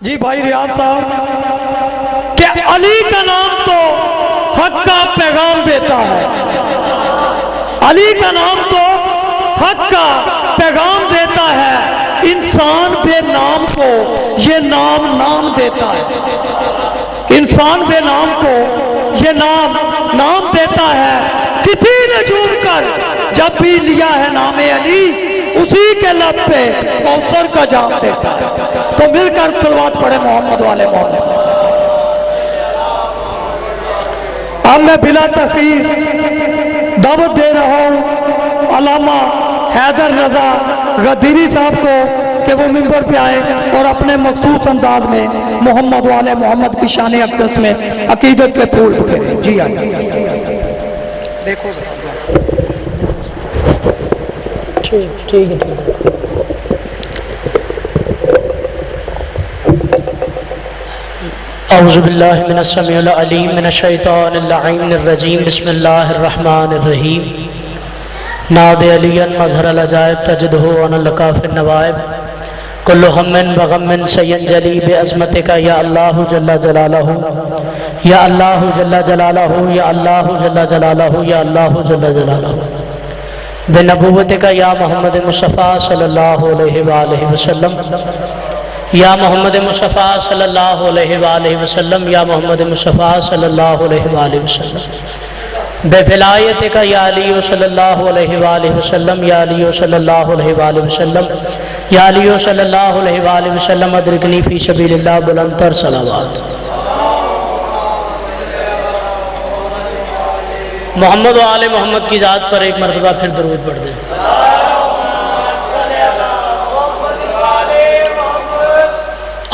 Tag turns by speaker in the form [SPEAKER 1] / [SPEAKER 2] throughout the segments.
[SPEAKER 1] جی بھائی ریاض صاحب کہ علی کا نام تو حق کا پیغام دیتا ہے، علی کا نام تو حق کا پیغام دیتا ہے، انسان بے نام کو یہ نام دیتا ہے، انسان بے نام کو یہ نام دیتا ہے، کسی نے جھوم کر جب بھی لیا ہے نام علی اسی کے لب پہ کوثر کا جام دیتا ہے۔ تو مل کر صلوات پڑھے محمد والے محمد۔ اب میں بلا تخیر دعوت دے رہا ہوں علامہ حیدر رضا غدیری صاحب کو کہ وہ منبر پہ آئے اور اپنے مخصوص انداز میں محمد والے محمد کی شان اقدس میں عقیدت کے پھول پھیرے۔ جی آئیے دیکھو ٹھیک ہے۔
[SPEAKER 2] اعوذ باللہ من السمیع العلیم من الشیطان اللعین الرجیم بسم اللہ الرحمن الرحیم ناد علی مظہر العجائب تجدہ عن لکاف النوائب کل ہم بغم سینجلی بعظمتک یا اللہ جل جلالہ یا اللہ جل جلالہ یا اللہ جل جلالہ یا اللہ جل جلالہ بنبوتک یا محمد مصطفیٰ صلی اللہ علیہ وآلہ وسلم یا محمد مصطفیٰ صلی اللہ علیہ وآلہ وسلم یا محمد مصطفیٰ صلی اللہ علیہ وآلہ وسلم بے ولایتک یا علی صلی اللہ علیہ وآلہ وسلم یا علی صلی اللہ علیہ وآلہ وسلم یا علی صلی اللہ علیہ وآلہ وسلم ادرکنی فی سبیل اللہ بلندتر صلوات۔ محمد و آل محمد کی ذات پر ایک مرتبہ پھر درود پڑھ دیں۔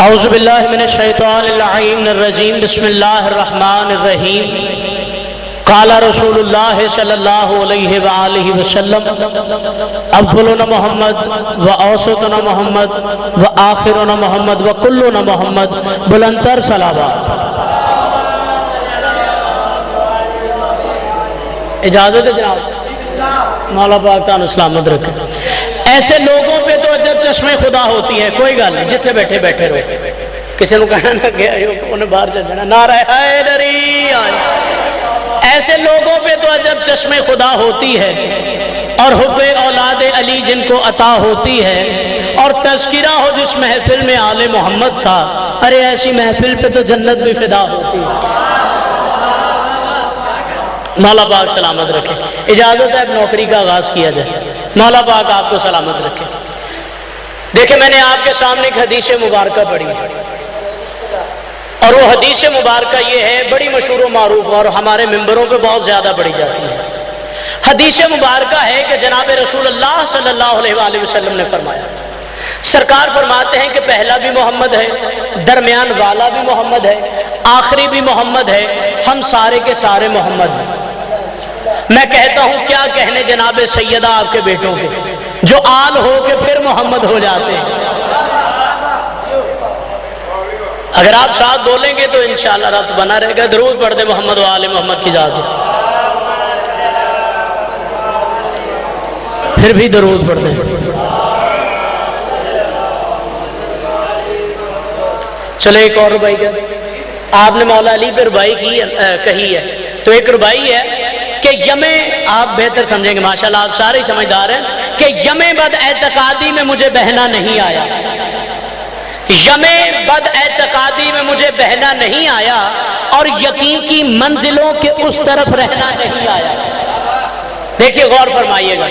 [SPEAKER 2] اعوذ باللہ من الشیطان اللعین الرجیم بسم اللہ الرحمن الرحیم قال رسول اللہ صلی اللہ علیہ وآلہ وسلم افضلنا محمد و اوسطنا محمد و آخرنا محمد و کلنا محمد بلندتر صلوات۔ اجازت ہے جناب؟ مولا پاک تعالیٰ سلامت رکھے۔ ایسے لوگوں پہ تو عجب چشمِ خدا ہوتی ہے، کوئی گل نہیں، جتنے بیٹھے بیٹھے رہو، کسی نے کہنا نہ گیا انہیں باہر چل جانا، نعرہ حیدری آئے۔ ایسے لوگوں پہ تو عجب چشمِ خدا ہوتی ہے اور حب اولاد علی جن کو عطا ہوتی ہے اور تذکرہ ہو جس محفل میں آل محمد کا، ارے ایسی محفل پہ تو جنت بھی فدا ہوتی ہے۔ مولا پاک سلامت رکھے۔ اجازت ہے اب نوکری کا آغاز کیا جائے۔ مولا پاک آپ کو سلامت رکھے۔ دیکھیں میں نے آپ کے سامنے ایک حدیث مبارکہ پڑھی اور وہ حدیث مبارکہ یہ ہے، بڑی مشہور و معروف اور ہمارے ممبروں پہ بہت زیادہ پڑھی جاتی ہے۔ حدیث مبارکہ ہے کہ جناب رسول اللہ صلی اللہ علیہ وآلہ وسلم نے فرمایا، سرکار فرماتے ہیں کہ پہلا بھی محمد ہے، درمیان والا بھی محمد ہے، آخری بھی محمد ہے، ہم سارے کے سارے محمد ہیں۔ میں کہتا ہوں کیا کہنے جناب سیدہ آپ کے بیٹوں کے جو آل ہو کے پھر محمد ہو جاتے ہیں۔ اگر آپ ساتھ بولیں گے تو انشاءاللہ رات بنا رہے گا۔ درود پڑھ دے محمد و آل محمد کی ذات پھر بھی درود پڑھ دیں۔ چلے ایک اور ربائی کا آپ نے مولا علی پہ ربائی کہی ہے تو ایک ربائی ہے کہ یمیں آپ بہتر سمجھیں گے، ماشاءاللہ آپ سارے ہی سمجھدار ہیں، کہ یمیں بد اعتقادی میں مجھے بہنا نہیں آیا، یمیں بد اعتقادی میں مجھے بہنا نہیں آیا اور یقین کی منزلوں کے اس طرف رہنا نہیں آیا۔ دیکھیے غور فرمائیے گا،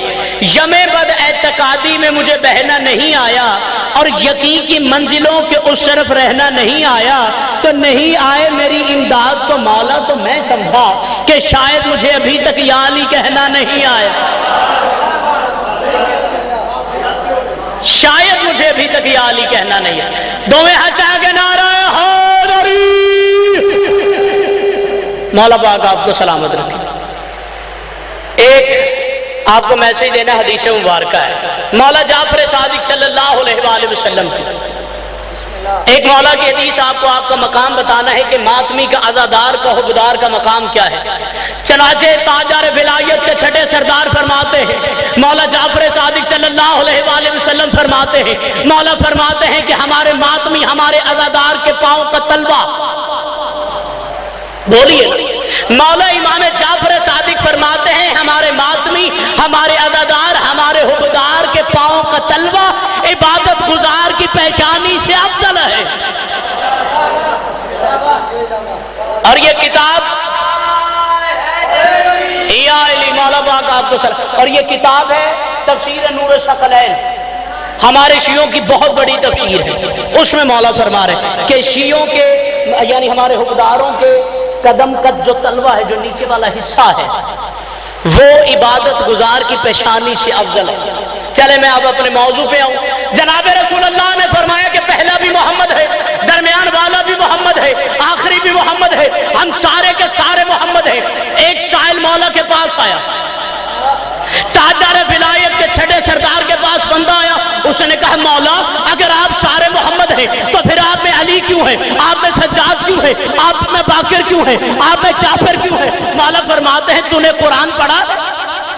[SPEAKER 2] یمیں بد اعتقادی میں مجھے بہنا نہیں آیا اور یقین کی منزلوں کے اس طرف رہنا نہیں آیا، تو نہیں آئے میری امداد تو مولا تو میں سمجھا کہ شاید مجھے ابھی تک یا علی کہنا نہیں آیا، شاید مجھے ابھی تک یا علی کہنا نہیں آیا۔ دوویں ہاتھ چاہ کے نعرہ حیدری۔ مولا پاک آپ کو سلامت رکھے۔ ایک آپ کو میسیج دینا حدیث مبارکہ ہے مولا جعفر صادق صلی اللہ علیہ وآلہ وسلم کی۔ ایک مولا کی حدیث آپ کو آپ کا مقام بتانا ہے کہ ماتمی کا عزادار کا حبدار کا مقام کیا ہے۔ چنانچہ تاجدار ولایت کے چھٹے سردار فرماتے ہیں، مولا جعفر صادق صلی اللہ علیہ وآلہ وسلم فرماتے ہیں، مولا فرماتے ہیں کہ ہمارے ماتمی ہمارے عزادار کے پاؤں کا تلوا، بولیے مولا امام جعفر صادق فرماتے ہیں ہمارے ماتمی ہمارے عزادار ہمارے حبدار کے پاؤں کا تلوا عبادت گزار کی پہچانی سے افضل ہے۔ اور یہ کتاب مولا باغ آپ کو سلام، اور یہ کتاب ہے تفسیر نور الثقلین، ہمارے شیعوں کی بہت بڑی تفسیر ہے۔ اس میں مولا فرما رہے ہیں کہ شیعوں کے یعنی ہمارے حکمداروں کے قدم کا جو تلوا ہے، جو نیچے والا حصہ ہے، وہ عبادت گزار کی پیشانی سے افضل ہے۔ چلے میں اب اپنے موضوع پہ آؤں۔ جناب رسول اللہ نے فرمایا کہ پہلا بھی محمد ہے، درمیان والا بھی محمد ہے، آخری بھی محمد ہے، ہم سارے کے سارے محمد ہیں۔ ایک سائل مولا کے پاس آیا، تاجدار ولایت کے چھٹے سردار کے پاس بندہ آیا، اس نے کہا مولا اگر آپ سارے محمد ہیں تو پھر آپ میں علی کیوں ہے، آپ میں سجاد کیوں ہے، آپ میں باقر کیوں ہے، آپ میں جعفر کیوں ہے؟ مولا فرماتے ہیں تو نے قرآن پڑھا؟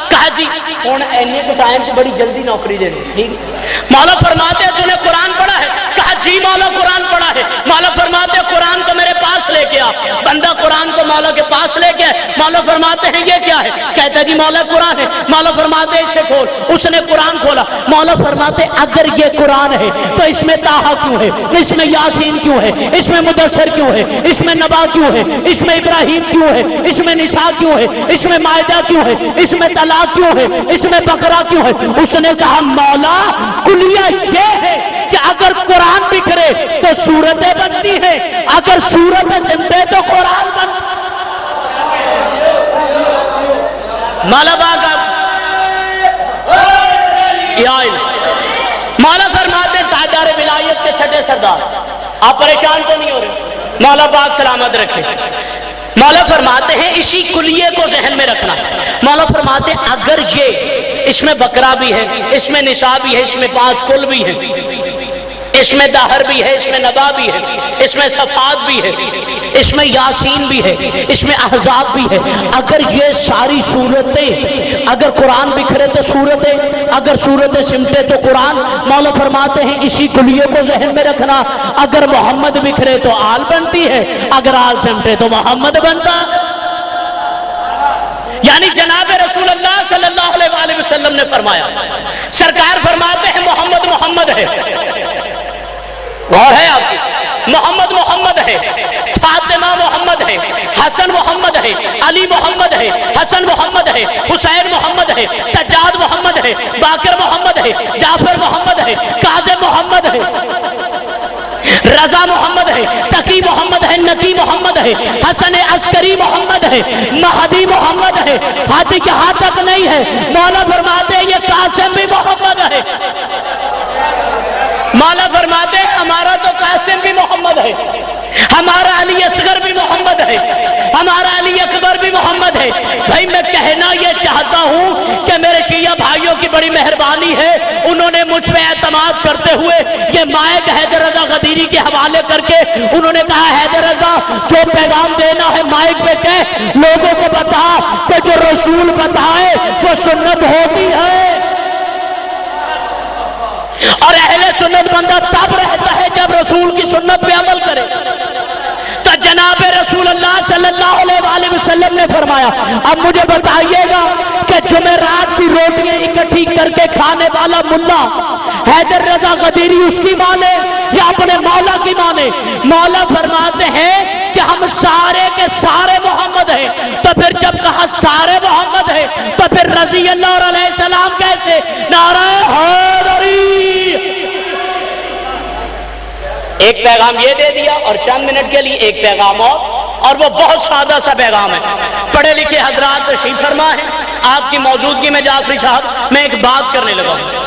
[SPEAKER 2] کہا جی کون اینے کو ٹائم تو بڑی جلدی نوکری دے دی، ٹھیک۔ مولا فرماتے ہیں تو نے قرآن پڑھا ہے؟ کہا جی مولا قرآن پڑھا ہے۔ مولا فرماتے ہیں قرآن کو میرے پاس لے کے آ۔ بندہ قرآن کو مولا کے پاس لے کے آئے۔ مولا فرماتے ہیں یہ کیا ہے؟ کہتا ہے جی مولا قرآن ہے۔ مولا فرماتے ہیں اسے کھول۔ اس نے قرآن کھولا۔ مولا فرماتے ہیں اگر یہ قرآن ہے تو اس میں طٰہٰ کیوں ہے، اس میں یاسین کیوں ہے، اس میں مدثر کیوں ہے، اس میں نبا کیوں ہے، اس میں ابراہیم کیوں ہے، اس میں نساء کیوں ہے، اس میں مائدہ کیوں ہے، اس میں طلاق کیوں ہے، اس میں بقرہ کیوں ہے؟ اس نے کہا مولا کلیہ یہ ہے کہ اگر قرآن بکھرے تو سورتیں بنتی ہیں، اگر سورتیں سمٹے تو قرآن بنتا۔ مولا باغ مولا فرماتے ہیں تاجدار ولایت کے چھٹے سردار، آپ پریشان تو نہیں ہو رہے، مولا باغ سلامت رکھے۔ مولا فرماتے ہیں اسی کلیے کو ذہن میں رکھنا۔ مولا فرماتے ہیں اگر یہ اس میں بقرہ بھی ہے، اس میں نساء بھی ہے، اس میں 5 کل بھی ہے، اس میں دہر بھی ہے، اس میں نبا بھی ہے، اس میں صفات بھی ہے، اس میں یاسین بھی ہے، اس میں احزاب بھی ہے، اگر یہ ساری صورتیں اگر قرآن بکھرے تو صورتیں، اگر صورتیں سمٹے تو قرآن۔ مولا فرماتے ہیں اسی کلیے کو ذہن میں رکھنا، اگر محمد بکھرے تو آل بنتی ہے، اگر آل سمٹے تو محمد بنتا۔ یعنی جناب رسول اللہ صلی اللہ علیہ وآلہ وسلم نے فرمایا، سرکار فرماتے ہیں محمد محمد ہے، غور ہے آپ کی، محمد محمد ہے، فاطمہ محمد ہے، حسن محمد ہے، علی محمد ہے، حسن محمد ہے، حسین محمد ہے، سجاد محمد ہے، باقر محمد ہے، جعفر محمد ہے، قاسم محمد ہے، رضا محمد ہے، تقی محمد ہے، نقی محمد ہے، حسن عسکری محمد ہے، مہدی محمد ہے، ہاتھی کے ہاتھ تک نہیں ہے۔ مولا فرماتے ہیں یہ قاسم بھی محمد ہے۔ مولا فرماتے ہیں ہمارا تو قاسم بھی محمد ہے، ہمارا علی اصغر بھی محمد ہے، ہمارا علی اکبر بھی محمد ہے۔ بھائی میں کہنا یہ چاہتا ہوں کہ میرے شیعہ بھائیوں کی بڑی مہربانی ہے، انہوں نے مجھ پہ اعتماد کرتے ہوئے یہ مائک حیدر رضا غدیری کے حوالے کر کے انہوں نے کہا حیدر رضا جو پیغام دینا ہے مائک پہ کہہ، لوگوں کو بتا کہ جو رسول بتائے وہ سنت ہوتی ہے، اور اہل سنت بندہ تب رہتا ہے جب رسول کی سنت پہ عمل کرے۔ تو جناب رسول اللہ صلی اللہ علیہ وآلہ وسلم نے فرمایا اب مجھے بتائیے گا کہ جمعرات کی روٹیاں اکٹھی کر کے کھانے والا ملا حیدر رضا غدیری اس کی مانے یا اپنے مولا کی مانے؟ مولا فرماتے ہیں کہ ہم سارے کے سارے محمد ہیں۔ تو پھر جب کہا سارے محمد ہیں تو پھر رضی اللہ اور علیہ السلام کیسے؟ نعرہ حیدری۔ ایک پیغام یہ دے دیا اور چند منٹ کے لیے ایک پیغام اور وہ بہت سادہ سا پیغام ہے۔ پڑھے لکھے حضرات تشریف فرما ہے، آپ کی موجودگی میں جعفری صاحب میں ایک بات کرنے لگا ہوں،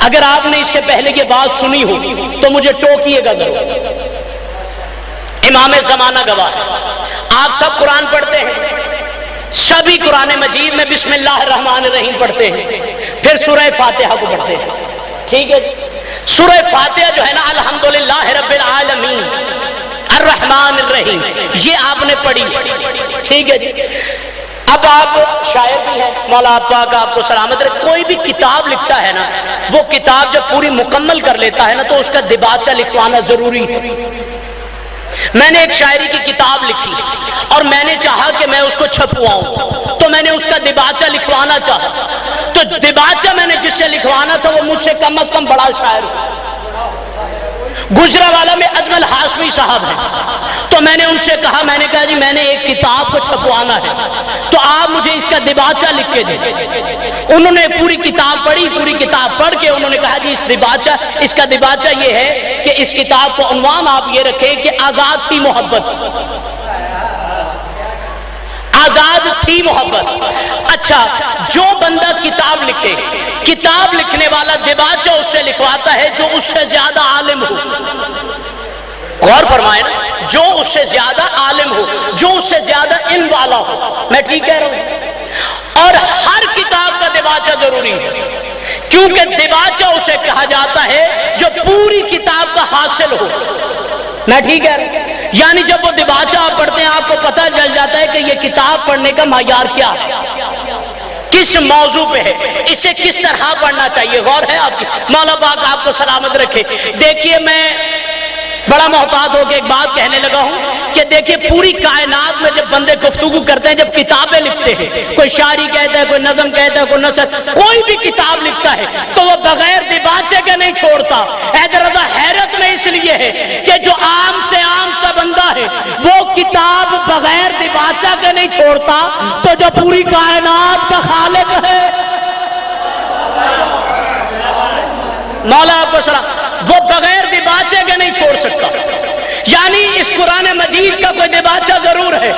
[SPEAKER 2] اگر آپ نے اس سے پہلے یہ بات سنی ہو تو مجھے ٹوکیے گا ضرور۔ امام زمانہ گواہ ہے، آپ سب قرآن پڑھتے ہیں، سبھی قرآن مجید میں بسم اللہ الرحمن الرحیم پڑھتے ہیں، پھر سورہ فاتحہ کو پڑھتے ہیں، ٹھیک ہے؟ سورہ فاتحہ جو ہے نا، الحمدللہ رب العالمین الرحمن الرحیم، یہ آپ نے پڑھی، ٹھیک ہے جی۔ اب آپ شاعر بھی ہیں، مولا پاک آپ کو سلامت رکھے، کوئی بھی کتاب لکھتا ہے نا، وہ کتاب جب پوری مکمل کر لیتا ہے نا تو اس کا دیباچہ لکھوانا ضروری ہے۔ میں نے ایک شاعری کی کتاب لکھی اور میں نے چاہا کہ میں اس کو چھپواؤں، تو میں نے اس کا دیباچہ لکھوانا چاہا، تو دیباچہ میں نے جس سے لکھوانا تھا وہ مجھ سے کم از کم بڑا شاعر ہے، گجرانوالہ میں اجمل ہاشمی صاحب ہیں۔ تو میں نے ان سے کہا، میں نے کہا جی میں نے ایک کتاب کو چھپوانا ہے تو آپ مجھے اس کا دیباچہ لکھ کے دیں۔ انہوں نے پوری کتاب پڑھی، پوری کتاب پڑھ کے انہوں نے کہا جی اس کا دیباچہ یہ ہے کہ اس کتاب کو عنوان آپ یہ رکھیں کہ آزاد تھی محبت، آزاد تھی محبت۔ اچھا، جو بندہ کتاب لکھے، کتاب لکھنے والا دیباچہ اس سے لکھواتا ہے جو اس سے زیادہ عالم ہو۔ غور فرمائیں نا، جو اس سے زیادہ عالم ہو، جو اس سے زیادہ علم والا ہو، میں ٹھیک کہہ رہا ہوں۔ اور ہر کتاب کا دیباچہ ضروری ہے، کیونکہ دیباچہ اسے کہا جاتا ہے جو پوری کتاب کا حاصل ہو، میں ٹھیک ہے۔ یعنی جب وہ دیباچہ آپ پڑھتے ہیں آپ کو پتہ چل جاتا ہے کہ یہ کتاب پڑھنے کا معیار کیا ہے، کس موضوع پہ ہے، اسے کس طرح پڑھنا چاہیے۔ غور ہے آپ کی، مولا پاک آپ کو سلامت رکھے۔ دیکھیے میں بڑا محتاط ہو کے ایک بات کہنے لگا ہوں کہ دیکھیے پوری کائنات میں جب بندے گفتگو کرتے ہیں، جب کتابیں لکھتے ہیں، کوئی شاعری کہتا ہے، کوئی نظم کہتا ہے، کوئی نثر، کوئی بھی کتاب لکھتا ہے تو وہ بغیر دیباچے کے نہیں چھوڑتا۔ حیدر حیرت میں اس لیے ہے کہ جو عام سے عام سا بندہ ہے وہ کتاب بغیر دیباچہ کے نہیں چھوڑتا، تو جو پوری کائنات کا خالق ہے مولا آپ کو سلام، وہ بغیر دیباچے کے نہیں چھوڑ سکتا۔ یعنی اس قرآن مجید کا کوئی دیباچہ ضرور ہے۔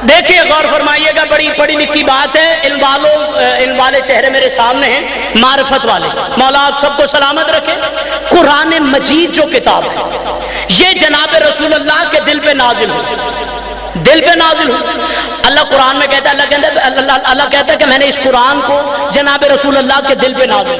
[SPEAKER 2] دیکھیے غور فرمائیے گا، بڑی پڑھی لکھی بات ہے، علم والے چہرے میرے سامنے ہیں، معرفت والے، مولا آپ سب کو سلامت رکھے۔ قرآن مجید جو کتاب ہے یہ جناب رسول اللہ کے دل پہ نازل ہو، دل پہ نازل ہو۔ اللہ قرآن میں کہتا ہے، اللہ کہتا ہے کہ میں نے اس قرآن کو جناب رسول اللہ کے دل پہ نازل،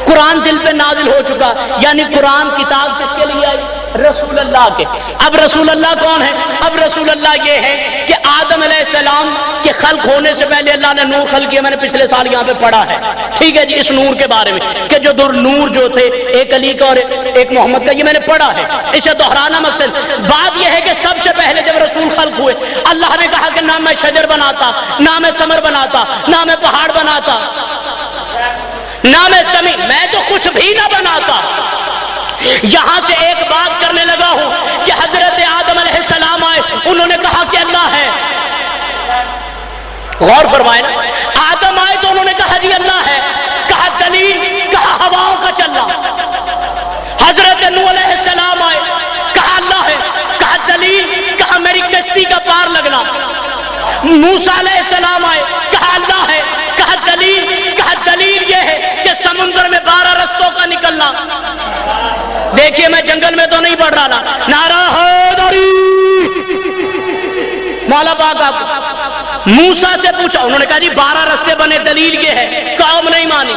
[SPEAKER 2] قرآن دل پہ نازل ہو چکا، یعنی قرآن کتاب کس کے لیے آئی؟ رسول اللہ کے۔ اب رسول اللہ کون ہے؟ اب رسول اللہ یہ ہے کہ آدم علیہ السلام کے خلق ہونے سے پہلے اللہ نے نور خلق کیا، میں نے پچھلے سال یہاں پہ پڑھا ہے، ٹھیک ہے جی، اس نور کے بارے میں کہ جو نور جو تھے، ایک علی کا اور ایک محمد کا، یہ میں نے پڑھا ہے، اسے دہرانا مقصد۔ بات یہ ہے کہ سب سے پہلے جب رسول خلق ہوئے، اللہ نے کہا کہ نہ میں شجر بناتا، نہ میں ثمر بناتا، نہ میں پہاڑ بناتا، نہ میں سمیع، میں تو کچھ بھی نہ بناتا۔ یہاں سے ایک بات کرنے لگا ہوں کہ حضرت آدم علیہ السلام آئے، انہوں نے کہا کہ اللہ ہے۔ غور فرمائیں، آدم آئے تو انہوں نے کہا جی اللہ ہے، کہا دلیل، کہا ہواؤں کا چلنا۔ حضرت نوح علیہ السلام آئے، کہا اللہ ہے، کہا دلیل، کہا میری کشتی کا پار لگنا۔ موسیٰ علیہ السلام آئے، کہا اللہ ہے، کہا دلیل یہ ہے کہ سمندر میں 12 رستوں کا نکلنا۔ دیکھیے میں جنگل میں تو نہیں پڑھ رہا نا، نعرہ حیدری، مولا پاک آپ موسیٰ سے پوچھا، انہوں نے کہا جی 12 رستے بنے، دلیل یہ ہے، قوم نہیں مانی۔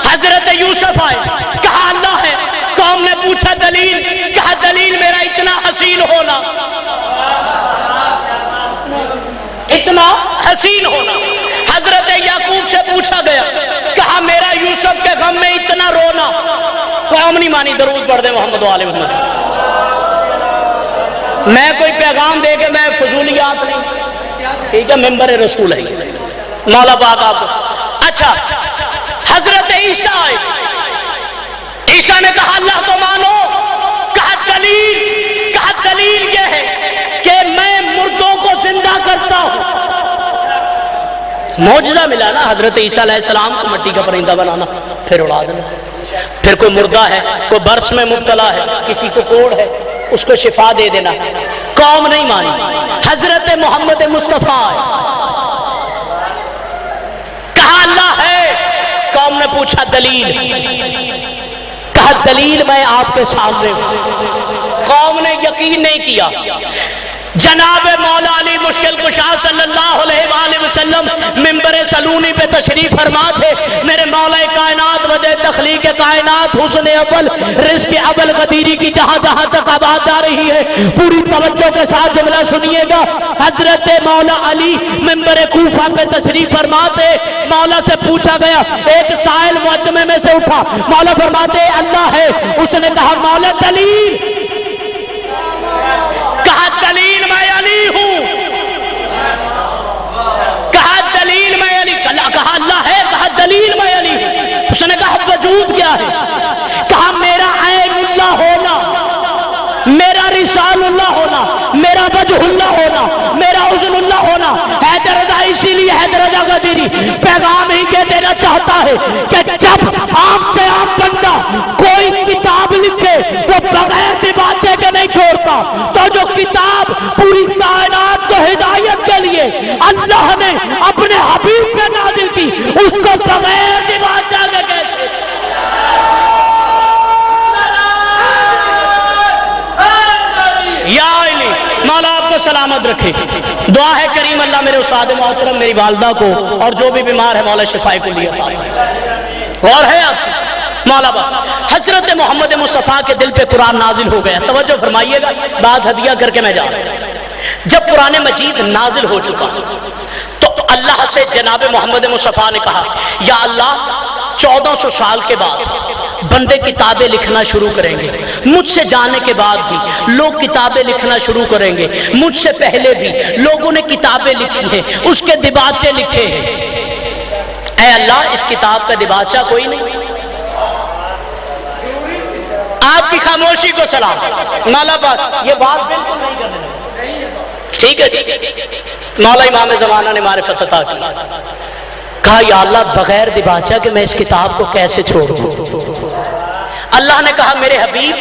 [SPEAKER 2] حضرت یوسف آئے، کہا اللہ ہے، قوم نے پوچھا دلیل، کہا دلیل میرا اتنا حسین ہونا، اتنا حسین ہونا۔ حضرت یعقوب سے پوچھا گیا، کہا میرا یوسف کے غم میں اتنا رونا، قوم نہیں مانی۔ درود پڑھ دے محمد و آل محمد۔ میں کوئی پیغام دے کے میں فضولیات نہیں، ٹھیک ہے، ممبر رسول ہے، مولا پاک آپ کو۔ اچھا، حضرت عیسیٰ آئے، عیسیٰ نے کہا اللہ کو مانو، کہا دلیل یہ ہے کہ میں مردوں کو زندہ کرتا ہوں۔ معجزہ ملا نا حضرت عیسیٰ علیہ السلام کو، مٹی کا پرندہ بنانا، پھر اڑا دینا۔ پھر کوئی مردہ ہے، کوئی برس میں مبتلا ہے، کسی کو کوڑ ہے، اس کو شفا دے دینا، قوم نہیں مانی۔ حضرت محمد مصطفیٰ کہا اللہ ہے، قوم نے پوچھا دلیل، کہا دلیل میں آپ کے سامنے۔ قوم نے یقین نہیں کیا، جناب مولا علی مشکل کشا صلی اللہ علیہ وآلہ وسلم منبر سلونی پہ تشریف فرما تھے. میرے مولا کائنات وجہ تخلیق کائنات حسن اول رزق اول قدیری کی جہاں جہاں تک آواز جا رہی ہے پوری توجہ کے ساتھ جملہ سنیے گا. حضرت مولا علی منبر کوفہ پہ تشریف فرما تھے. مولا سے پوچھا گیا, ایک سائل مجمع میں سے اٹھا, مولا فرماتے اللہ ہے. اس نے کہا مولا دلیل, کہا دلیل میں علی ہوں, کہا دلیل میں علی, کہا اللہ ہے, کہا دلیل میں علی ہوں. اس نے کہا وجود کیا ہے, کہا میرا عین اللہ ہونا, میرا رسال اللہ ہونا, میرا وجہ اللہ ہونا, میرا عزل اللہ ہونا. حیدر رضا اسی لیے حیدر رضا قادری پیغام ہی کے دینا چاہتا ہے کہ جب عام سے عام بندہ کوئی کتاب لکھے وہ بغیر دیباچے کے نہیں چھوڑتا, تو جو کتاب پوری کائنات کو ہدایت کے لیے اللہ نے اپنے حبیب پہ نازل کی اس کو بغیر دیباچہ کے کیسے. یا علی مولا آپ کو سلامت رکھے. دعا ہے کریم اللہ میرے استاد محترم میری والدہ کو اور جو بھی بیمار ہے مولا شفائے کو لیا. اور ہے آپ مولا حضرت محمد مصطفیٰ کے دل پہ قرآن نازل ہو گیا. توجہ فرمائیے گا, بات ہدیہ کر کے میں جا رہا ہوں. جب قرآن مجید نازل ہو چکا تو اللہ سے جناب محمد مصطفیٰ نے کہا یا اللہ 1400 سال کے بعد بندے کتابیں لکھنا شروع کریں گے, مجھ سے جانے کے بعد بھی لوگ کتابیں لکھنا شروع کریں گے, مجھ سے پہلے بھی لوگوں نے کتابیں لکھی ہیں, اس کے دباچے لکھے ہیں. اے اللہ اس کتاب کا دباچہ کوئی نہیں. آپ کی خاموشی کو سلام. مولا پاک یہ بات بالکل نہیں کرنے, ٹھیک ہے. مولا امام زمانہ نے معرفت عطا کی, کہا یا اللہ بغیر دباچہ کہ میں اس کتاب کو کیسے چھوڑ دوں. اللہ نے کہا میرے حبیب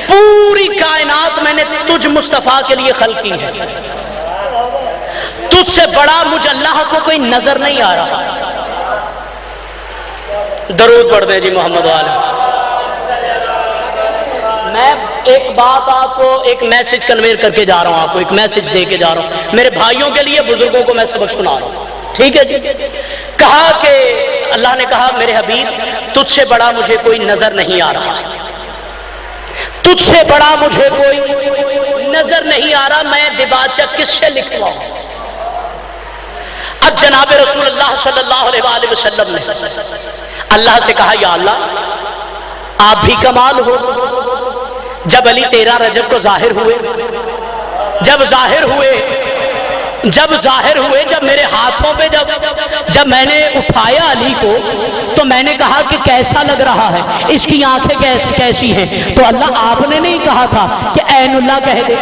[SPEAKER 2] پوری کائنات میں نے تجھ مصطفیٰ کے لیے خلق کی ہے, تجھ سے بڑا مجھ اللہ کو کوئی نظر نہیں آ رہا. درود پڑھ دیں جی محمد والے. میں ایک بات آپ کو ایک میسج کنویر کر کے جا رہا ہوں, آپ کو ایک میسج دے کے جا رہا ہوں میرے بھائیوں کے لیے, بزرگوں کو میں سبق سنا رہا ہوں, ٹھیک ہے جی. کہا کہ اللہ نے کہا میرے حبیب تجھ سے بڑا مجھے کوئی نظر نہیں آ رہا, تجھ سے بڑا مجھے کوئی نظر نہیں آ رہا, میں دباچہ کس سے لکھواؤں. اب جناب رسول اللہ صلی اللہ علیہ وآلہ وسلم نے اللہ سے کہا یا اللہ آپ بھی کمال ہو. جب علی 13 رجب کو ظاہر ہوئے, جب ظاہر ہوئے جب میرے ہاتھوں پہ جب میں نے اٹھایا علی کو تو میں نے کہا کہ کیسا لگ رہا ہے, اس کی آنکھیں کیسی ہیں. تو اللہ آپ نے نہیں کہا تھا کہ عین اللہ کہہ دے.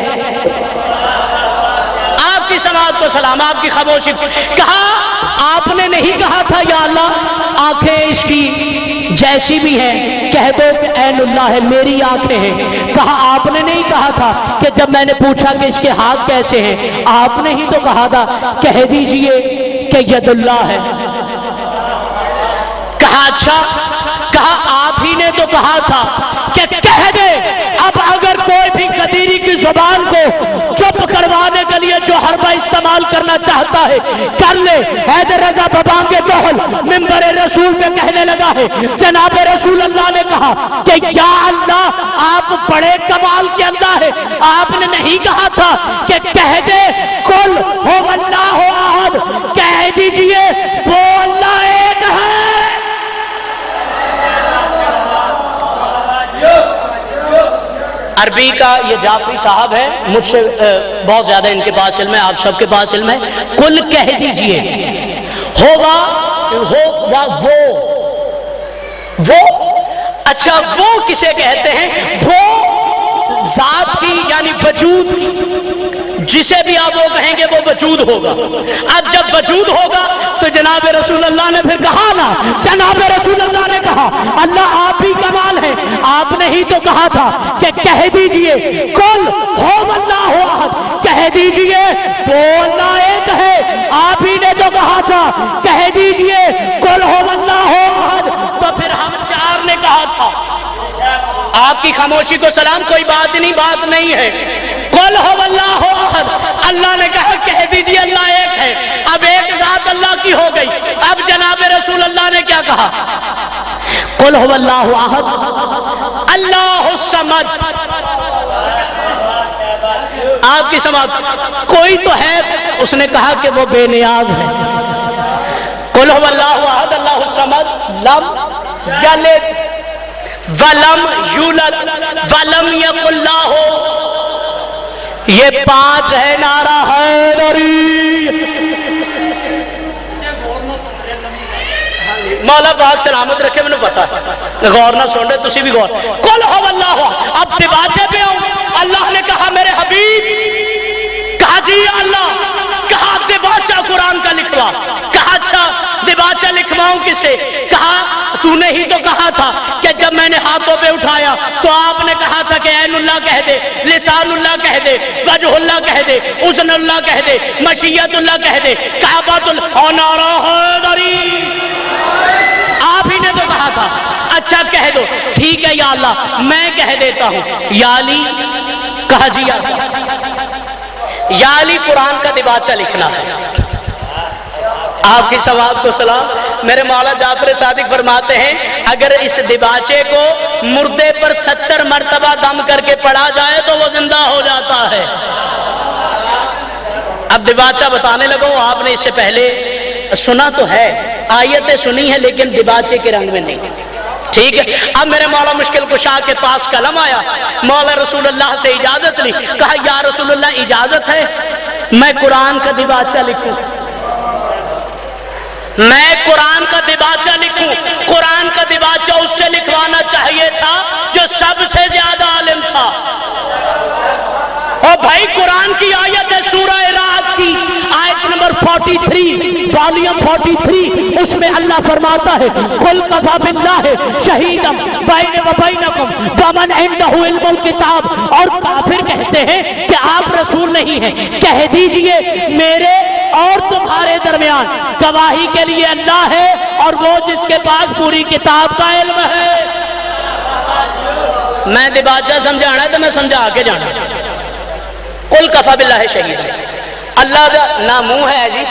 [SPEAKER 2] آپ کی سماعت کو سلام, آپ کی خاموشی. کہا آپ نے نہیں کہا تھا یا اللہ آنکھیں اس کی جیسی بھی ہیں کہہ دو کہ عین اللہ ہے, میری آنکھیں ہیں. کہا آپ نے نہیں کہا تھا کہ جب میں نے پوچھا کہ اس کے ہاتھ کیسے ہیں آپ نے ہی تو کہا تھا کہہ دیجئے کہ ید اللہ ہے. کہا اچھا, کہا آپ ہی نے تو کہا تھا کہ کہہ دے. اب اگر کوئی بھی قدیری کی زبان کو چپ کروانے کے لیے جو حربہ استعمال کرنا چاہتا ہے کر لے. حیدر رضا ببانگ دوحل منبر رسول پہ کہنے لگا ہے جناب رسول اللہ نے کہا کہ یا اللہ آپ بڑے کمال کے اللہ ہے, آپ نے نہیں کہا تھا کہ کہہ دے کل ہو اللہ ہو احد, کہہ دیجئے وہ اللہ ایک ہے. عربی کا یہ جعفری صاحب ہے, مجھ سے بہت زیادہ ان کے پاس علم ہے, آپ سب کے پاس علم ہے. کل کہہ دیجئے ہوگا وہ اچھا وہ کسے کہتے ہیں, وہ ذات کی یعنی وجود, جسے بھی آپ وہ کہیں گے وہ وجود ہوگا. اب جب وجود ہوگا تو جناب رسول اللہ نے پھر کہا نا, جناب رسول اللہ نے کہا اللہ آپ بھی کمال ہے, آپ نے ہی تو کہا تھا کہ کہہ دیجئے کل ہو اللہ ہو احد, کہہ دیجئے وہ اللہ ایک ہے. آپ ہی نے تو کہا تھا کہہ دیجئے کل ہو اللہ ہو احد, تو پھر ہم چار نے کہا تھا. آپ کی خاموشی کو سلام, کوئی بات نہیں ہے. قل هو اللہ احد, اللہ نے کہا کہہ دیجئے اللہ ایک ہے. اب ایک ذات اللہ کی ہو گئی. اب جناب رسول اللہ نے کیا کہا؟ قل هو اللہ احد اللہ الصمد. آپ کی سماعت کوئی تو ہے، اس نے کہا کہ وہ بے نیاز ہے. قل هو اللہ احد اللہ الصمد لم یلد ولم یولد ولم یکن لہ. یہ 5 ہے نعرہ حیدری. مولا پاک سلامت رکھے، میں نے پتا ہے غور نہ سن رہے تسی بھی غور. قل هو اللہ. اب دباچے پہ آؤں. اللہ نے کہا میرے حبیب، کہا جی اللہ، کہا دباچہ قرآن کا لکھوا. کہا اچھا دباچہ لکھواؤں کسے؟ کہا تو نے ہی تو کہا تھا کہ جب میں نے ہاتھوں پہ اٹھایا تو آپ نے کہا تھا کہ عین اللہ کہہ دے، لسان اللہ کہہ دے، وجہ اللہ کہہ دے، اذن اللہ کہہ دے، مشیت اللہ کہہ دے، کعبۃ اللہ. نعرہ حیدری. آپ ہی نے تو کہا تھا. اچھا کہہ دو. ٹھیک ہے یا اللہ میں کہہ دیتا ہوں. یا علی. کہا جی یا علی قرآن کا دباچہ لکھنا ہے. آپ کی سواد کو سلام. میرے مولا جعفر صادق فرماتے ہیں اگر اس دباچے کو مردے پر 70 مرتبہ دم کر کے پڑھا جائے تو وہ زندہ ہو جاتا ہے. اب دباچہ بتانے لگو. آپ نے اس سے پہلے سنا تو ہے، آیتیں سنی ہیں، لیکن دباچے کے رنگ میں نہیں. ٹھیک ہے. اب میرے مولا مشکل کشا کے پاس قلم آیا. مولا رسول اللہ سے اجازت لی. کہا یا رسول اللہ اجازت ہے میں قرآن کا دباچہ لکھوں؟ میں قرآن کا دباچہ لکھوں؟ قرآن کا دباچہ اس سے لکھوانا چاہیے تھا جو سب سے زیادہ عالم تھا. اور بھائی قرآن کی آیت ہے سورہ رعد کی آیت نمبر 43 والیوم 43. اس میں اللہ فرماتا ہے قل کفی باللہ شہیدا بین و بینکم ومن عندہ علم الکتاب. اور کافر کہتے ہیں کہ آپ رسول نہیں ہیں. کہہ دیجئے میرے اور تمہارے درمیان گواہی کے لیے اللہ ہے اور وہ جس کے پاس پوری کتاب کا علم ہے. میں دباچہ سمجھانا ہے تو میں سمجھا کے جانا. قل کفی باللہ شہید. اللہ دا نہ منہ ہے جی،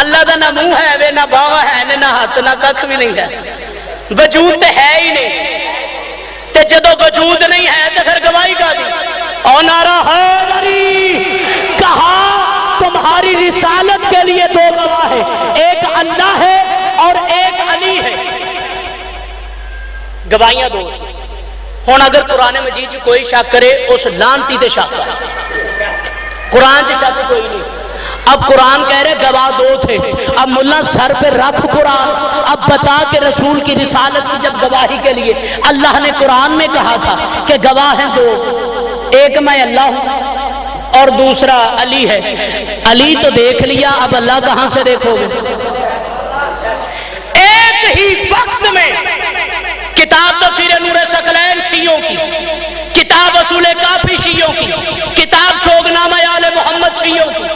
[SPEAKER 2] اللہ دا نہ منہ ہے وے نہ باواں ہے نہ ہاتھ نہ ککھ بھی نہیں ہے. وجود تے ہے ہی نہیں تے جدو وجود نہیں ہے تو پھر گواہی کا دی. اور نعرہ حیدری. کہا تمہاری رسالت کے لیے 2 گواہ ہیں، ایک اللہ ہے اور ایک علی ہے. گواہیاں 2. ہوں اگر قرآن مجید کوئی شک کرے اس لانتی تے شک کرے. قرآن سے شک کوئی نہیں. اب قرآن کہہ رہے گواہ 2 تھے. اب ملا سر پہ رکھ قرآن. اب بتا کہ رسول کی رسالت کی جب گواہی کے لیے اللہ نے قرآن میں کہا تھا کہ گواہ ہیں 2، ایک میں اللہ ہوں اور دوسرا علی ہے. علی تو دیکھ لیا، اب اللہ کہاں سے دیکھو گے؟ ایک ہی وقت میں کتاب تفسیر نور ثقلین شیعوں کی، کتاب اصول کافی شیعوں کی، کتاب شوگنامہ آل محمد شیعوں کی،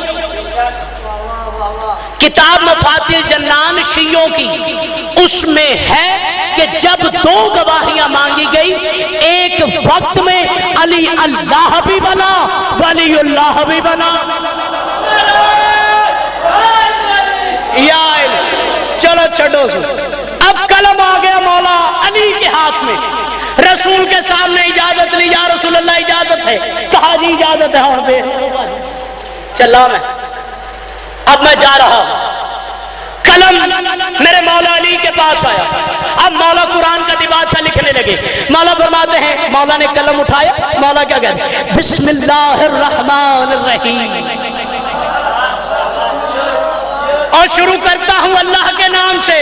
[SPEAKER 2] کتاب مفاتیح الجنان شیعوں کی. اس میں ہے کہ جب 2 گواہیاں مانگی گئی ایک وقت میں علی اللہ بھی بنا ولی اللہ بھی بنا. یا چلو چھڑو سو. اب قلم آ گیا مولا علی کے ہاتھ میں. رسول کے سامنے اجازت لی. یا رسول اللہ اجازت ہے. کہا جی اجازت ہے. اور بے چلا میں اب میں جا رہا ہوں. قلم میرے مولا علی کے پاس آیا. اب مولا قرآن کا دباچہ لکھنے لگے. مولا فرماتے ہیں مولا نے قلم اٹھایا. مولا کیا کہتے ہیں؟ بسم اللہ الرحمن الرحیم. اور شروع کرتا ہوں اللہ کے نام سے.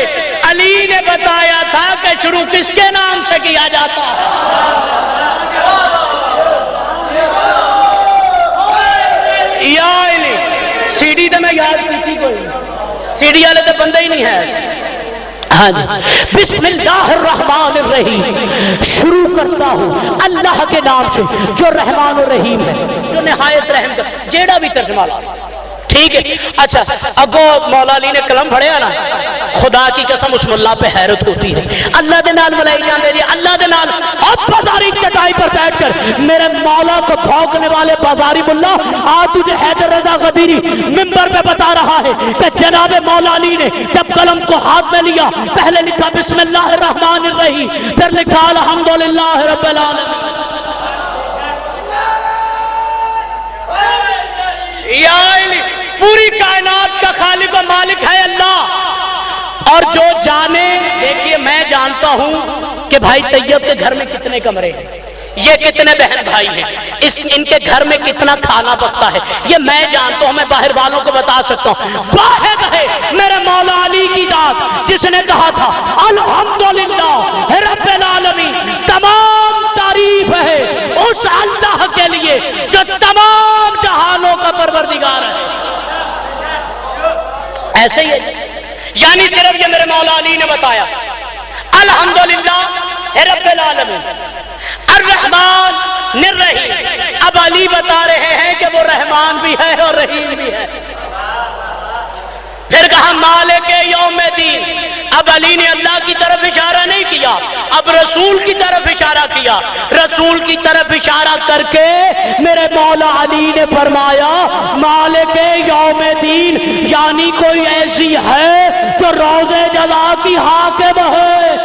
[SPEAKER 2] علی نے بتایا تھا کہ شروع کس کے نام سے کیا جاتا ہے. یا علی. سی ڈی تو میں یاد کی کوئی سی ڈی والے تو بندے ہی نہیں ہے. ہاں جی. بسم اللہ الرحمن الرحیم. شروع کرتا ہوں اللہ کے نام سے جو رحمان الرحیم ہے، جو نہایت رحم کر. جیڑا بھی ترجمہ لا ٹھیک ہے. اچھا اگو مولا علی نے کلم پڑھیا نا, خدا کی قسم اس ملا پہ حیرت ہوتی ہے. اللہ دے نال ملائی جاندے جی, اللہ دے نال. اب بازاری چٹائی پر بیٹھ کر میرے مولا کو بھونکنے والے بازاری ملا آج تجھے حیدر رضا غدیری منبر پہ بتا رہا ہے کہ جناب مولا علی نے جب قلم کو ہاتھ میں لیا پہلے لکھا بسم اللہ الرحمن الرحیم, پھر لکھا الحمدللہ رب العالمین. یا علی, پوری کائنات کا خالق و مالک ہے اللہ. اور جو جانے, دیکھیے میں جانتا ہوں کہ بھائی طیب کے گھر میں کتنے کمرے ہیں, یہ کتنے بہن بھائی ہیں, ان کے گھر میں کتنا کھانا پکتا ہے, یہ میں جانتا ہوں, میں باہر والوں کو بتا سکتا ہوں. واحد ہے میرے مولا علی کی ذات جس نے کہا تھا الحمدللہ رب العالمین, تمام تعریف ہے اس اللہ کے لیے جو تمام جہانوں کا پروردگار ہے. ایسے ہی ہے, یعنی صرف یہ میرے مولا علی نے بتایا الحمدللہ رب العالمین الرحمن الرحیم. اب علی بتا رہے ہیں کہ وہ رحمان بھی ہے اور رحیم بھی ہے. پھر کہا مالک یوم الدین. اب علی نے اللہ کی طرف اشارہ نہیں کیا, اب رسول کی طرف اشارہ کیا. رسول کی طرف اشارہ کر کے میرے مولا علی نے فرمایا مالک یوم الدین, یعنی کوئی ایسی ہے جو روز جزا کی حاکم ہے.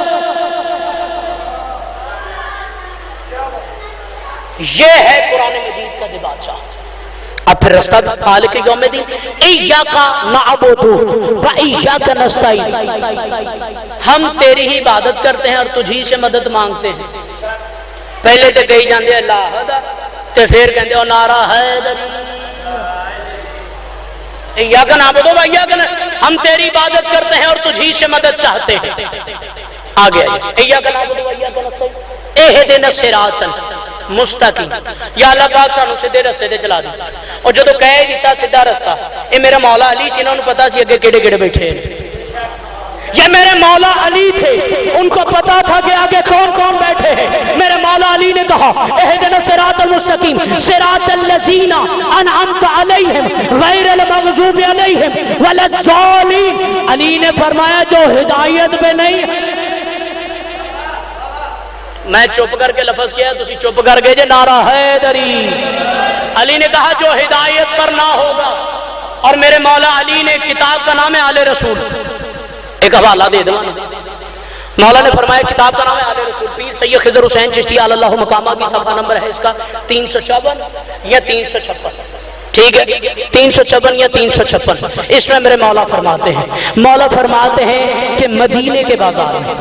[SPEAKER 2] یہ ہے قرآن مجید کا بادشاہ. اب پھر رستہ مالک یوم الدین, ایاک نعبد و ایاک نستعین, ہم تیری ہی عبادت کرتے ہیں اور تجھی سے مدد مانگتے ہیں. پہلے تو کہی جاندے اللہ تے پھر کہندے او نعرہ حیدری. ایاک نعبد و ایاک نستعین, ہم تیری عبادت کرتے ہیں اور تجھی سے مدد چاہتے ہیں. آگے ایاک نعبد و ایاک نستعین اہدنا الصراط مستقیم, یا اللہ پاک سانو سیدھے رستے تے چلا دی. اور جدو کہہ دیتا سیدھا رستہ, اے میرا مولا علی سی, انہوں نے پتا سی اگے کیڑے کیڑے بیٹھے ہیں. یہ میرے مولا علی تھے, ان کو پتا تھا کہ آگے کون کون بیٹھے ہیں. میرے مولا علی نے کہا اہدنا الصراط المستقیم صراط الذین انعمت علیہم غیر المغضوب علیہم ولا الضالین. علی نے فرمایا جو ہدایت پہ نہیں. میں چپ کر کے لفظ کیا, تسی چپ کر گئے جے نعرہ حیدری. علی نے کہا جو ہدایت پر نہ ہوگا. اور میرے مولا علی نے کتاب کا نام ہے آل رسول, ایک حوالہ دے دوں. مولا نے فرمایا کتاب کا نام ہے آل رسول, پیر سید خضر حسین چشتی علی اللہ مقامہ کی صفحہ نمبر ہے اس کا 354 یا 356. ٹھیک ہے 356 یا 356. اس میں میرے مولا فرماتے ہیں کہ مدینے کے بازار میں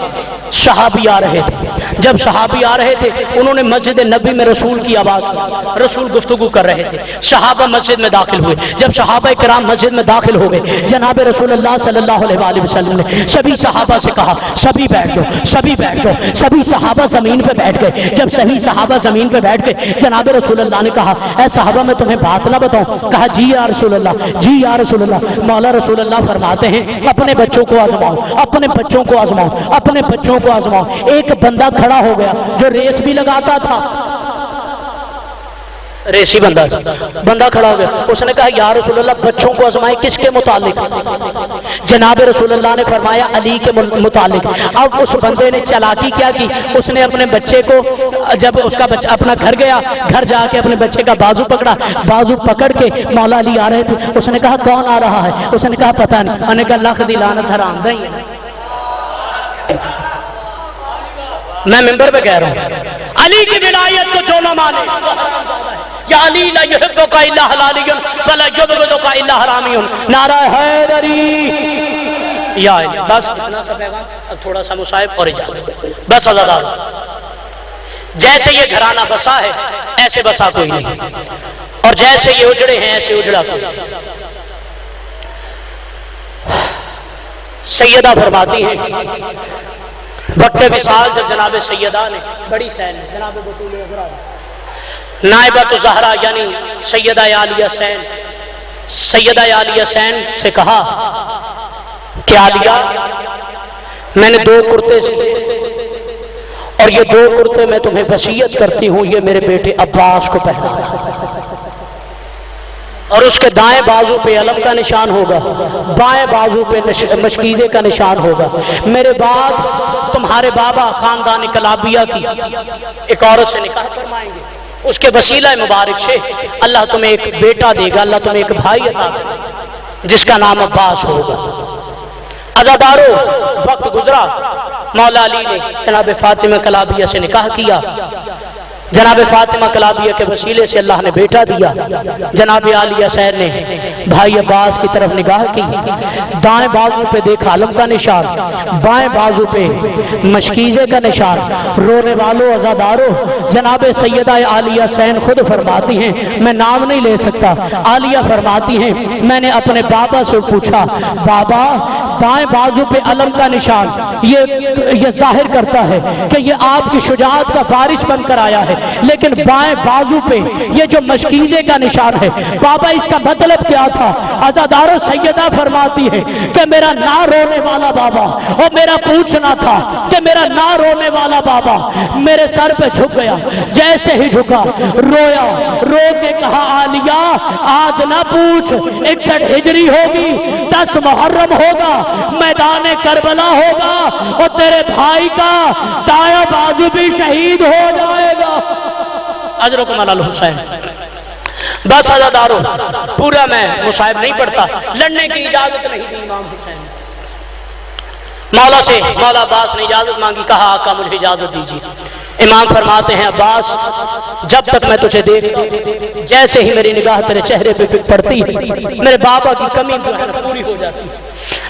[SPEAKER 2] صحابی آ رہے تھے. جب صحابی آ رہے تھے انہوں نے مسجد نبی میں رسول کی آواز سنی, رسول گفتگو کر رہے تھے. صحابہ مسجد میں داخل ہوئے. جب صحابہ کرام مسجد میں داخل ہو گئے, جناب رسول اللہ صلی اللہ علیہ وآلہ وسلم نے سبھی صحابہ سے کہا سبھی بیٹھ جاؤ, سبھی بیٹھ جاؤ. سبھی صحابہ زمین پہ بیٹھ گئے. جب سبھی صحابہ زمین پہ بیٹھ گئے, جناب رسول اللہ نے کہا اے صحابہ میں تمہیں بات نہ بتاؤں. کہا جی یا رسول اللہ, جی یا رسول اللہ. مولا رسول اللہ فرماتے ہیں اپنے بچوں کو آزماؤ, اپنے بچوں کو آزماؤ, اپنے بچوں کو آزماؤ. ایک بندہ کھڑا ہو گیا جو ریس بھی لگاتا تھا, ریسی بندہ کھڑا ہو گیا. اس نے کہا یا رسول اللہ بچوں کو آزمائے کس کے متعلق؟ جناب رسول اللہ نے فرمایا علی کے متعلق. اب اس بندے نے چالاکی کیا کی, اس نے اپنے بچے کو, جب اس کا بچہ اپنا گھر گیا, گھر جا کے اپنے بچے کا بازو پکڑا. بازو پکڑ کے مولا علی آ رہے تھے. اس نے کہا کون آ رہا ہے؟ اس نے کہا پتہ نہیں. انہوں نے کہا لکھ دی لعنت حرام دیں. میں ممبر پہ کہہ رہا ہوں علی کی ولایت کو جو نہ مانے, یا علی لا یحبک الا حلالی ولا یبغضک الا حرامی. نعرہ حیدری. یا علی. بس اتنا سا پیغام, اب تھوڑا سا مصاحب اور اجازت. بس آزادار, جیسے یہ گھرانہ بسا ہے ایسے بسا کوئی نہیں, اور جیسے یہ اجڑے ہیں ایسے اجڑا کوئی نہیں. سیدہ فرماتی ہیں وقت وصال جب جناب سیدہ نے بڑی سین جناب بطول عذرا نائبۃ زہرا یعنی سیدہ عالیہ سین, سیدہ عالیہ سین سے کہا کہ عالیہ میں نے 2 کرتے سیے اور یہ 2 کرتے میں تمہیں وصیت کرتی ہوں یہ میرے بیٹے عباس کو پہنانا. اور اس کے دائیں بازو پہ علم کا نشان ہوگا، بائیں بازو پہ مشکیزے کا نشان ہوگا۔ میرے بعد تمہارے بابا خاندان کلابیہ کی ایک عورت سے نکاح فرمائیں گے، اس کے وسیلہ مبارک سے اللہ تمہیں ایک بیٹا دے گا، اللہ تمہیں ایک بھائی عطا کرے گا جس کا نام عباس ہوگا۔ عزادارو، وقت گزرا، مولا علی نے جناب فاطمہ کلابیہ سے نکاح کیا، جناب فاطمہ کلابیہ کے وسیلے سے اللہ نے بیٹا دیا۔ جناب عالیہ سین نے بھائی عباس کی طرف نگاہ کی، دائیں بازو پہ دیکھا علم کا نشان، بائیں بازو پہ مشکیزے کا نشان۔ رونے والوں عزاداروں، جناب سیدہ عالیہ سین خود فرماتی ہیں، میں نام نہیں لے سکتا، عالیہ فرماتی ہیں میں نے اپنے بابا سے پوچھا، بابا دائیں بازو پہ علم کا نشان یہ ظاہر کرتا ہے کہ یہ آپ کی شجاعت کا وارث بن کر آیا ہے، لیکن بائیں بازو پہ یہ جو مشکیزے کا نشان ہے، بابا اس کا مطلب کیا تھا؟ عزادارو، سیدہ فرماتی ہے کہ میرا نہ رونے والا بابا، اور میرا پوچھنا تھا کہ میرا نہ رونے والا بابا میرے سر پہ جھک گیا، جیسے ہی جھکا رویا، رو کے کہا عالیہ آج نہ پوچھ، 61 ہجری ہوگی، 10 محرم ہوگا، میدان کربلا ہوگا، اور تیرے بھائی کا دایاں بازو بھی شہید ہو جائے گا۔ اجرکم علی الحسین۔ بس عزادارو، پورا میں مصائب نہیں پڑھتا، لڑنے کی اجازت نہیں دی امام حسین نے۔ مولا سے مولا عباس نے اجازت مانگی، کہا آقا مجھے اجازت دیجیے۔ امام فرماتے ہیں عباس جب تک میں تجھے دیکھتا جیسے ہی میری نگاہ تیرے چہرے پہ پڑتی ہے میرے بابا کی کمی پوری ہو جاتی ہے۔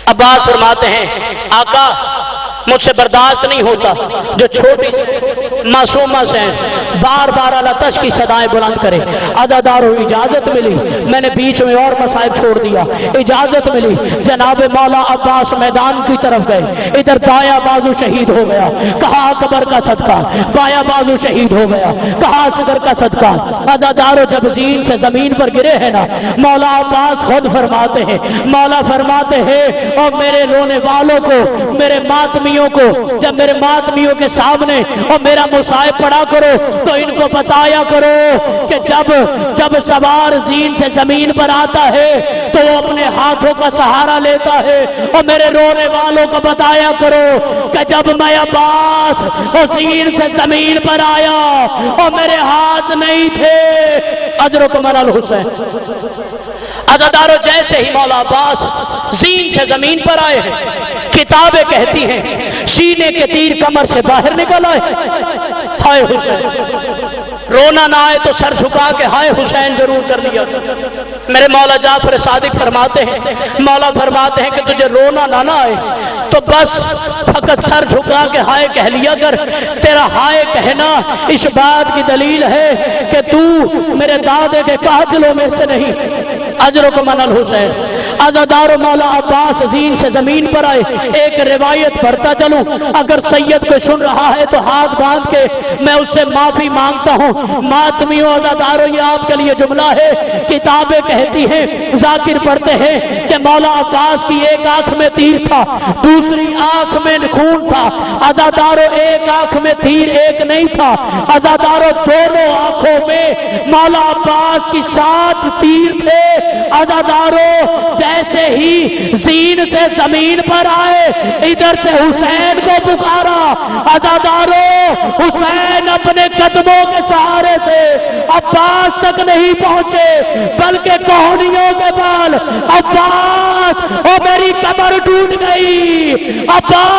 [SPEAKER 2] عباس فرماتے ہیں آقا مجھ سے برداشت نہیں ہوتا جو چھوٹی معصومہ سے بار بار لتش کی صدائیں بلند کرے۔ عزادارو، اجازت ملی، میں نے بیچ میں اور مصائب چھوڑ دیا، اجازت ملی، جناب مولا عباس میدان کی طرف گئے، ادھر دایاں بازو شہید ہو گیا، کہا اکبر کا صدقہ، بایاں بازو شہید ہو گیا، کہا اصغر کا صدقہ۔ عزادارو، جب زین سے زمین پر گرے ہیں نا، مولا عباس خود فرماتے ہیں، مولا فرماتے ہیں اور میرے رونے والوں کو، میرے ماتمیوں کو، جب میرے ماتمیوں کے سامنے اور میرا مصائب پڑھا کرو تو ان کو بتایا کرو کہ جب سوار زین سے زمین پر آتا ہے تو وہ اپنے ہاتھوں کا سہارا لیتا ہے، اور میرے رونے والوں کو بتایا کرو کہ جب میں عباس اور زین سے زمین پر آیا اور میرے ہاتھ نہیں تھے۔ اجرکم علی الحسین۔ عزادارو، جیسے ہی مولا عباس زین سے زمین پر آئے ہیں، کتابیں کہتی ہیں سینے کے تیر کمر سے باہر نکل آئے۔ ہائے حسین، رونا نہ آئے تو سر جھکا کے ہائے حسین ضرور کر لیا۔ میرے مولا جعفر صادق فرماتے ہیں، مولا فرماتے ہیں کہ تجھے رونا نہ آئے تو بس فقط سر جھکا کے ہائے کہہ لیا کر، تیرا ہائے کہنا اس بات کی دلیل ہے کہ تو میرے دادے کے قاتلوں میں سے نہیں۔ اجرکم علی الحسین۔ عزادارو، مولا عباس زین سے زمین پر آئے، ایک روایت پڑھتا چلوں، اگر سید کو سن رہا ہے تو ہاتھ باندھ کے میں اس سے معافی مانگتا ہوں۔ ماتمیوں، عزادارو، یہ آپ کے لیے جملہ ہے، کتابیں کہتی ہیں، ذاکر پڑھتے ہیں کہ مولا عباس کی ایک آنکھ میں تیر تھا، دوسری آنکھ میں خون تھا۔ عزادارو، ایک آنکھ میں تیر ایک نہیں تھا، عزادارو دونوں آنکھوں میں مولا عباس کی 7 تیر تھے۔ عزادارو، جیسے ہی زین سے زمین پر آئے ادھر سے حسین کو پکارا۔ عزادارو، حسین اپنے قدموں کے سہارے سے عباس تک نہیں پہنچے بلکہ کوہنیوں کے بال۔ عباس، او میری کمر ٹوٹ گئی، عباس